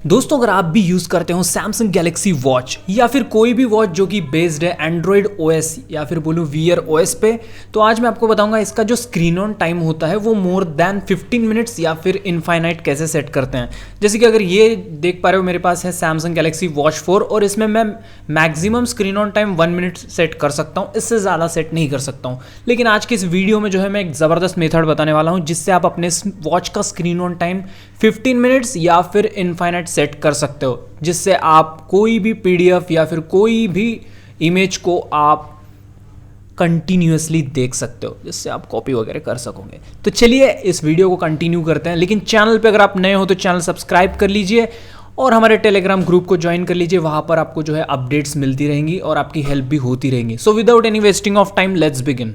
दोस्तों अगर आप भी यूज़ करते हो सैमसंग गैलेक्सी वॉच या फिर कोई भी वॉच जो कि बेस्ड है एंड्रॉयड ओएस या फिर बोलूँ वीयर ओएस पे, तो आज मैं आपको बताऊंगा इसका जो स्क्रीन ऑन टाइम होता है वो मोर देन 15 मिनट्स या फिर इनफाइनाइट कैसे सेट करते हैं। जैसे कि अगर ये देख पा रहे हो मेरे पास है सैमसंग गैलेक्सी वॉच 4 और इसमें मैं maximum screen on time 1 minute set कर सकता हूँ, इससे ज़्यादा सेट नहीं कर सकता हूँ। लेकिन आज की इस वीडियो में जो है मैं एक ज़बरदस्त मेथड बताने वाला हूँ जिससे आप अपने वॉच का स्क्रीन ऑन टाइम 15 मिनट्स या फिर इनफाइनाइट सेट कर सकते हो, जिससे आप कोई भी पीडीएफ या फिर कोई भी इमेज को आप कंटिन्यूअसली देख सकते हो, जिससे आप कॉपी वगैरह कर सकोगे। तो चलिए इस वीडियो को कंटिन्यू करते हैं, लेकिन चैनल पे अगर आप नए हो तो चैनल सब्सक्राइब कर लीजिए और हमारे टेलीग्राम ग्रुप को ज्वाइन कर लीजिए। वहां पर आपको जो है अपडेट्स मिलती रहेंगी और आपकी हेल्प भी होती रहेंगी। So without any wasting of time let's begin.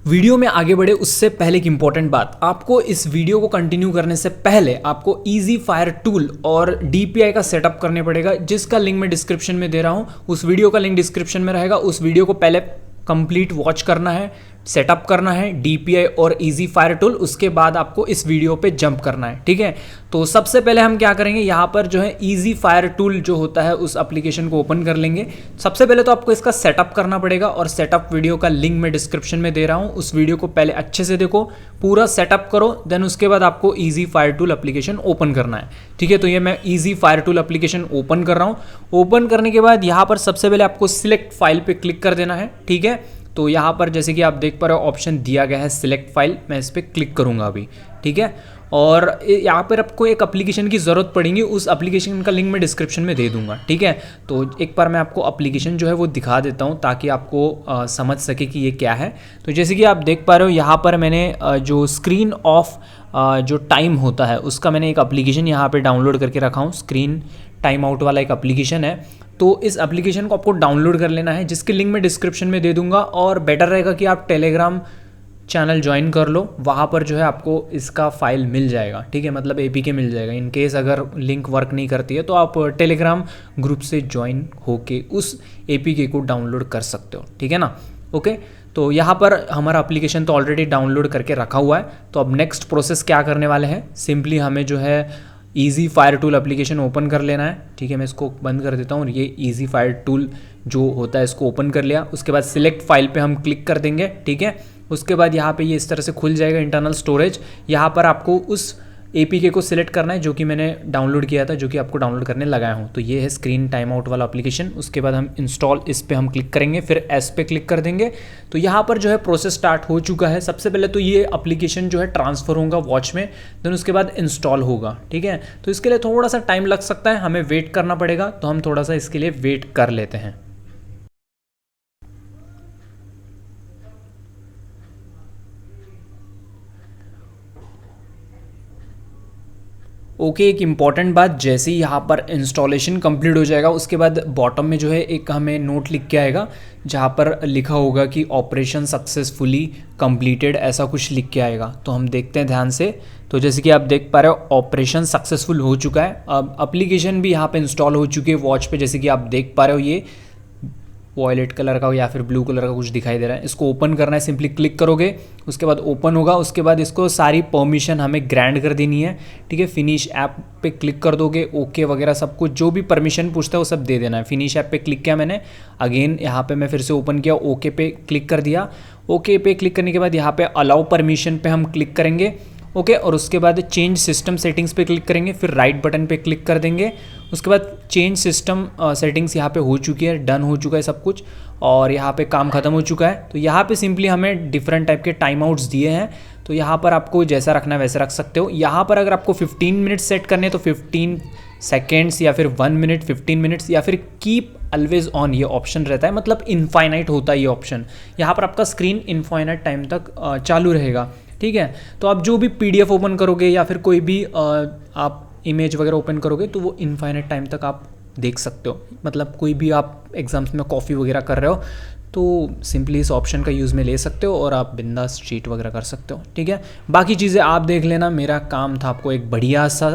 Video में आगे बढ़े उससे पहले एक इंपॉर्टेंट बात, आपको इस वीडियो को कंटिन्यू करने से पहले आपको इजी फायर टूल और डीपीआई का सेटअप करने पड़ेगा, जिसका लिंक मैं डिस्क्रिप्शन में दे रहा हूं। उस वीडियो का लिंक डिस्क्रिप्शन में रहेगा। उस वीडियो को पहले कंप्लीट वॉच करना है, सेटअप करना है डीपीआई और इजी फायर टूल, उसके बाद आपको इस वीडियो पे जंप करना है, ठीक है। तो सबसे पहले हम क्या करेंगे, यहाँ पर जो है इजी फायर टूल जो होता है उस एप्लीकेशन को ओपन कर लेंगे। सबसे पहले तो आपको इसका सेटअप करना पड़ेगा और सेटअप वीडियो का लिंक मैं डिस्क्रिप्शन में दे रहा हूँ। उस वीडियो को पहले अच्छे से देखो, पूरा सेटअप करो, देन उसके बाद आपको easy fire tool application open करना है, ठीक है। तो ये मैं easy fire tool application open कर रहा हूँ। ओपन करने के बाद यहाँ पर सबसे पहले आपको सिलेक्ट फाइल पे क्लिक कर देना है, ठीक है। तो यहाँ पर जैसे कि आप देख पा रहे हो ऑप्शन दिया गया है सिलेक्ट फाइल, मैं इस पर क्लिक करूँगा अभी, ठीक है। और यहाँ पर आपको एक एप्लीकेशन की ज़रूरत पड़ेगी, उस एप्लीकेशन का लिंक मैं डिस्क्रिप्शन में दे दूँगा, ठीक है। तो एक बार मैं आपको एप्लीकेशन जो है वो दिखा देता हूँ ताकि आपको समझ सके कि ये क्या है। तो जैसे कि आप देख पा रहे हो यहाँ पर मैंने जो स्क्रीन ऑफ जो टाइम होता है उसका मैंने एक एप्लीकेशन यहाँ पर डाउनलोड करके रखा हूँ। स्क्रीन टाइम आउट वाला एक एप्लीकेशन है, तो इस एप्लीकेशन को आपको डाउनलोड कर लेना है, जिसके लिंक मैं डिस्क्रिप्शन में दे दूंगा। और बेटर रहेगा कि आप टेलीग्राम चैनल ज्वाइन कर लो, वहाँ पर जो है आपको इसका फाइल मिल जाएगा, ठीक है, मतलब एपीके मिल जाएगा। इन केस अगर लिंक वर्क नहीं करती है तो आप टेलीग्राम ग्रुप से ज्वाइन होके उस एपीके को डाउनलोड कर सकते हो, ठीक है ना। ओके, तो यहाँ पर हमारा एप्लीकेशन तो ऑलरेडी डाउनलोड करके रखा हुआ है। तो अब नेक्स्ट प्रोसेस क्या करने वाले हैं, सिंपली हमें जो है easy fire tool application open कर लेना है, ठीक है। मैं इसको बंद कर देता हूँ और ये इजी फायर टूल जो होता है इसको ओपन कर लिया। उसके बाद सिलेक्ट फाइल पे हम क्लिक कर देंगे, ठीक है। उसके बाद यहाँ पे ये इस तरह से खुल जाएगा इंटरनल स्टोरेज। यहाँ पर आपको उस एपीके को सिलेक्ट करना है जो कि मैंने डाउनलोड किया था, जो कि आपको डाउनलोड करने लगाया हूँ। तो ये है स्क्रीन टाइम आउट वाला एप्लीकेशन। उसके बाद हम इंस्टॉल, इस पे हम क्लिक करेंगे, फिर एस पे क्लिक कर देंगे। तो यहाँ पर जो है प्रोसेस स्टार्ट हो चुका है। सबसे पहले तो ये एप्लीकेशन जो है ट्रांसफ़र होगा वॉच में, देन उसके बाद इंस्टॉल होगा, ठीक है। तो इसके लिए थोड़ा सा टाइम लग सकता है, हमें वेट करना पड़ेगा, तो हम थोड़ा सा इसके लिए वेट कर लेते हैं। ओके, एक इम्पॉर्टेंट बात, जैसे ही यहाँ पर इंस्टॉलेशन कंप्लीट हो जाएगा उसके बाद बॉटम में जो है एक हमें नोट लिख के आएगा, जहाँ पर लिखा होगा कि ऑपरेशन सक्सेसफुली कंप्लीटेड, ऐसा कुछ लिख के आएगा। तो हम देखते हैं ध्यान से। तो जैसे कि आप देख पा रहे हो ऑपरेशन सक्सेसफुल हो चुका है। अब एप्लीकेशन भी यहाँ पे इंस्टॉल हो चुकी है वॉच पे, जैसे कि आप देख पा रहे हो ये वॉयलेट कलर का या फिर ब्लू कलर का कुछ दिखाई दे रहा है। इसको ओपन करना है, सिंपली क्लिक करोगे, उसके बाद ओपन होगा। उसके बाद इसको सारी परमिशन हमें ग्रांट कर देनी है, ठीक है। फिनिश ऐप पे क्लिक कर दोगे, ओके वगैरह सब कुछ जो भी परमिशन पूछता है वो सब दे देना है। फिनिश ऐप पे क्लिक किया मैंने, अगेन यहाँ पे मैं फिर से ओपन किया, ओके पे क्लिक कर दिया। ओके पे क्लिक करने के बाद यहाँ पे अलाउ परमिशन पे हम क्लिक करेंगे, ओके। और उसके बाद चेंज सिस्टम सेटिंग्स पे क्लिक करेंगे, फिर राइट बटन पे क्लिक कर देंगे। उसके बाद चेंज सिस्टम सेटिंग्स यहाँ पे हो चुकी है, डन हो चुका है सब कुछ, और यहाँ पे काम खत्म हो चुका है। तो यहाँ पे सिंपली हमें डिफरेंट टाइप के टाइम आउट्स दिए हैं, तो यहाँ पर आपको जैसा रखना है वैसे रख सकते हो। यहाँ पर अगर आपको 15 मिनट सेट करने तो 15 सेकेंड्स या फिर 1 मिनट, 15 मिनट्स या फिर कीप ऑलवेज ऑन ये ऑप्शन रहता है, मतलब इनफाइनाइट होता है ये ऑप्शन। यहाँ पर आपका स्क्रीन इनफाइनाइट टाइम तक चालू रहेगा, ठीक है। तो आप जो भी पीडीएफ ओपन करोगे या फिर कोई भी आप इमेज वगैरह ओपन करोगे तो वो इनफाइनाइट टाइम तक आप देख सकते हो। मतलब कोई भी आप एग्जाम्स में कॉफ़ी वगैरह कर रहे हो तो सिंपली इस ऑप्शन का यूज़ में ले सकते हो और आप बिंदास चीट वगैरह कर सकते हो, ठीक है। बाकी चीज़ें आप देख लेना, मेरा काम था आपको एक बढ़िया सा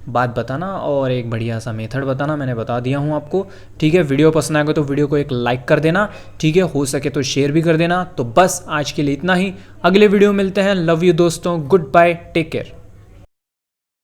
बात बताना और एक बढ़िया सा मेथड बताना, मैंने बता दिया हूँ आपको। ठीक है, वीडियो पसंद आएगा तो वीडियो को एक लाइक कर देना। ठीक है, हो सके तो शेयर भी कर देना। तो बस आज के लिए इतना ही, अगले वीडियो मिलते हैं। लव यू दोस्तों, गुड बाय, टेक केयर।